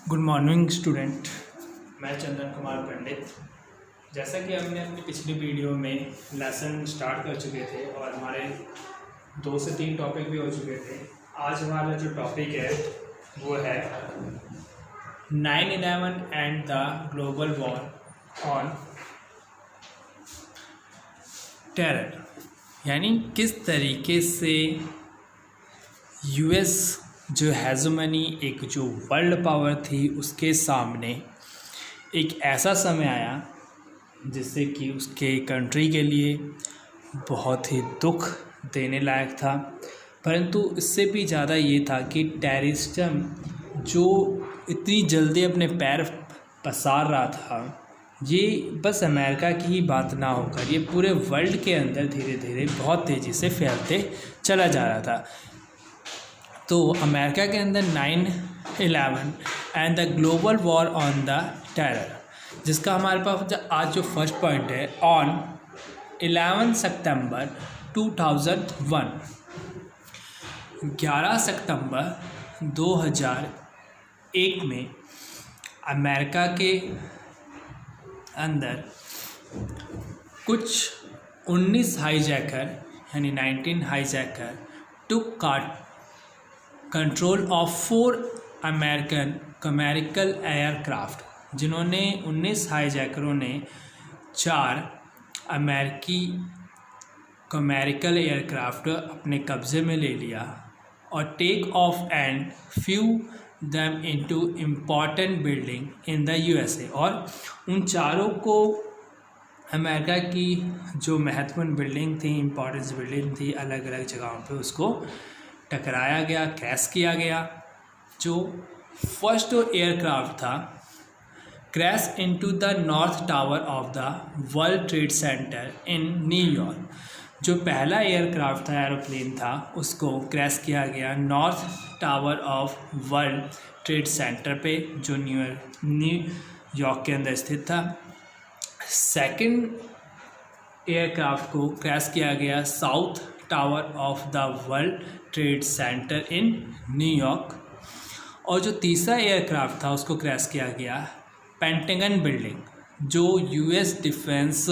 Good morning student. मैं चंदन कुमार पंडित। जैसा कि हमने अपनी पिछली वीडियो में लेसन स्टार्ट कर चुके थे और हमारे 2 से 3 टॉपिक भी हो चुके थे। आज हमारा जो टॉपिक है वो है 9/11 and the global war on terror, यानी किस तरीके से यूएस जो हेजमनी एक जो वर्ल्ड पावर थी उसके सामने एक ऐसा समय आया जिससे कि उसके कंट्री के लिए बहुत ही दुख देने लायक था। परंतु इससे भी ज़्यादा ये था कि टेररिज्म जो इतनी जल्दी अपने पैर पसार रहा था, ये बस अमेरिका की ही बात ना होकर ये पूरे वर्ल्ड के अंदर धीरे धीरे बहुत तेज़ी से फैलते चला जा रहा था। तो अमेरिका के अंदर 9/11 and the global war on the terror, जिसका हमारे पास आज जो फर्स्ट पॉइंट है ऑन 11 सितंबर 2001, 11 सितंबर 2001 में अमेरिका के अंदर कुछ 19 हाईजैकर यानी 19 hijacker took control of 4 American commercial aircraft, जिन्होंने 19 हाईजैकरों ने 4 अमेरिकी कमर्शियल एयरक्राफ्ट अपने कब्ज़े में ले लिया और take off and flew them into important building in the USA. और उन चारों को अमेरिका की जो महत्वपूर्ण बिल्डिंग थी, इम्पॉर्टेंस बिल्डिंग थी, अलग अलग जगहों पे उसको टकराया गया, क्रैश किया गया। जो फर्स्ट एयरक्राफ्ट था crash into the north tower of the world trade centre in New York. जो पहला एयरक्राफ्ट था, एरोप्लेन था, उसको क्रैश किया गया north tower of world trade centre पे, जो न्यूयॉर्क के अंदर स्थित था। सेकंड एयरक्राफ्ट को क्रैश किया गया south tower of the world trade centre in New York. और जो तीसरा एयरक्राफ्ट था उसको क्रैश किया गया पेंटागन बिल्डिंग, जो यूएस डिफेंस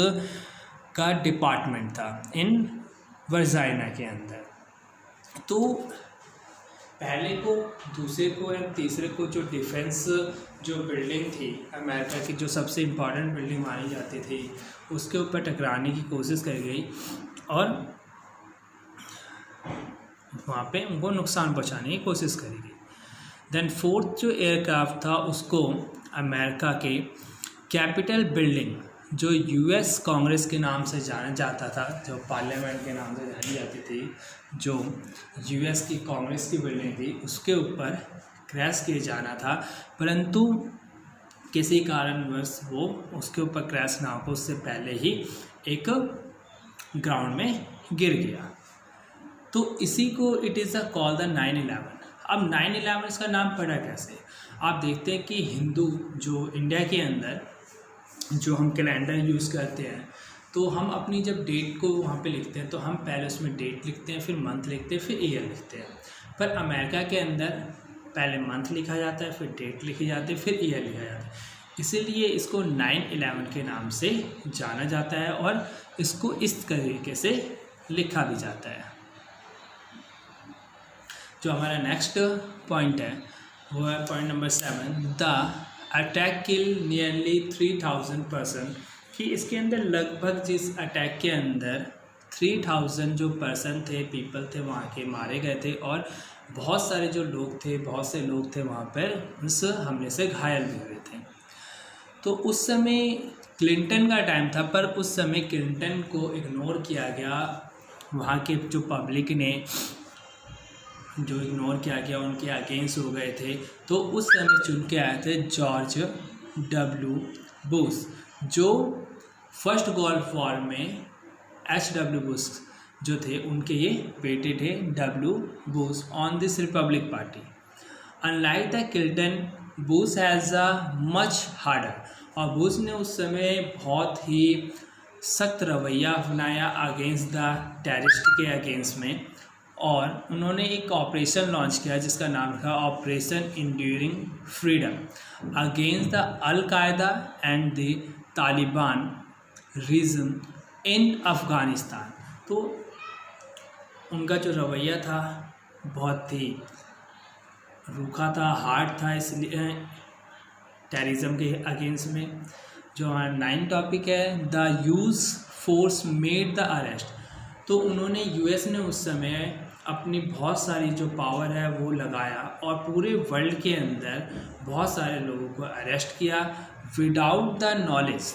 का डिपार्टमेंट था, इन वर्जीनिया के अंदर। तो पहले को, दूसरे को या तीसरे को जो डिफेंस जो बिल्डिंग थी अमेरिका की, जो सबसे इम्पॉर्टेंट बिल्डिंग मानी जाती थी, उसके ऊपर टकराने की कोशिश करी गई और वहाँ पे उनको नुकसान पहुँचाने की कोशिश करी गई। देन फोर्थ जो एयरक्राफ्ट था उसको अमेरिका के कैपिटल बिल्डिंग, जो यूएस कांग्रेस के नाम से जाना जाता था, जो पार्लियामेंट के नाम से जानी जाती थी, जो यूएस की कांग्रेस की बिल्डिंग थी, उसके ऊपर क्रैश किए जाना था। परंतु किसी कारणवश वो उसके ऊपर क्रैश ना हो, उससे पहले ही एक ग्राउंड में गिर गया। तो इसी को it is a call the 9/11। अब 9/11 इसका नाम पड़ा कैसे? आप देखते हैं कि हिंदू जो इंडिया के अंदर जो हम कैलेंडर यूज़ करते हैं, तो हम अपनी जब डेट को वहाँ पे लिखते हैं तो हम पहले उसमें डेट लिखते हैं, फिर मंथ लिखते हैं, फिर ईयर लिखते हैं। पर अमेरिका के अंदर पहले मंथ लिखा जाता है, फिर डेट लिखी जाती है, फिर ईयर लिखा जाता है। इसीलिए इसको 9/11 के नाम से जाना जाता है और इसको इस तरीके से लिखा भी जाता है। जो हमारा नेक्स्ट पॉइंट है वो है point number 7, the attack kill nearly 3000 person. कि इसके अंदर लगभग जिस अटैक के अंदर 3000 जो पर्सन थे, पीपल थे, वहाँ के मारे गए थे और बहुत सारे जो लोग थे, बहुत से लोग थे वहाँ पर उस हमले से घायल भी हुए थे। तो उस समय क्लिंटन का टाइम था, पर उस समय क्लिंटन को इग्नोर किया गया। वहाँ के जो पब्लिक ने जो इग्नोर किया गया, उनके अगेंस्ट हो गए थे। तो उस समय चुन के आए थे जॉर्ज डब्ल्यू बुश, जो फर्स्ट गल्फ वॉर में H.W. बुश जो थे उनके ये बेटे थे, W. Bush on this Republic party. Unlike the Clinton, Bush has a much harder. और बुश ने उस समय बहुत ही सख्त रवैया अपनाया अगेंस्ट द टेररिस्ट के अगेंस्ट में। और उन्होंने एक ऑपरेशन लॉन्च किया जिसका नाम था operation enduring freedom against the al Qaeda and the Taliban region in Afghanistan. तो उनका जो रवैया था बहुत ही रूखा था, हार्ड था, इसलिए टेररिज्म के अगेंस्ट में। जो हमारा 9 टॉपिक है the use force made the arrest. तो उन्होंने यूएस ने उस समय अपनी बहुत सारी जो पावर है वो लगाया और पूरे वर्ल्ड के अंदर बहुत सारे लोगों को अरेस्ट किया without the knowledge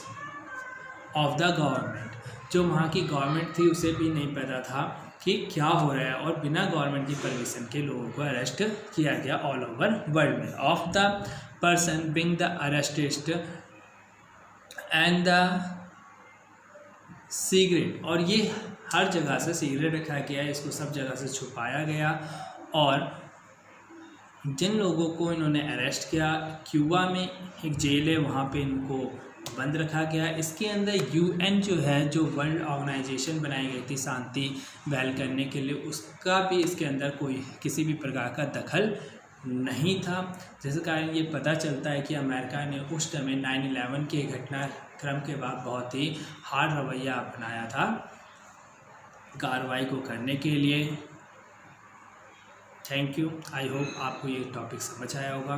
of the government. जो वहाँ की गवर्नमेंट थी उसे भी नहीं पता था कि क्या हो रहा है, और बिना गवर्नमेंट की परमिशन के लोगों को अरेस्ट किया गया ऑल ओवर वर्ल्ड में। Of the person being the arrested and the secret, और ये हर जगह से सीक्रेट रखा गया, इसको सब जगह से छुपाया गया। और जिन लोगों को इन्होंने अरेस्ट किया, क्यूबा में एक जेल है वहाँ पे इनको बंद रखा गया। इसके अंदर यूएन जो है, जो वर्ल्ड ऑर्गेनाइजेशन बनाई गई थी शांति बहाल करने के लिए, उसका भी इसके अंदर कोई किसी भी प्रकार का दखल नहीं था। जिस कारण ये पता चलता है कि अमेरिका ने उस समय 9/11 के घटनाक्रम के बाद बहुत ही हार्ड रवैया अपनाया था कार्रवाई को करने के लिए। Thank you. आई होप आपको ये टॉपिक समझ आया होगा।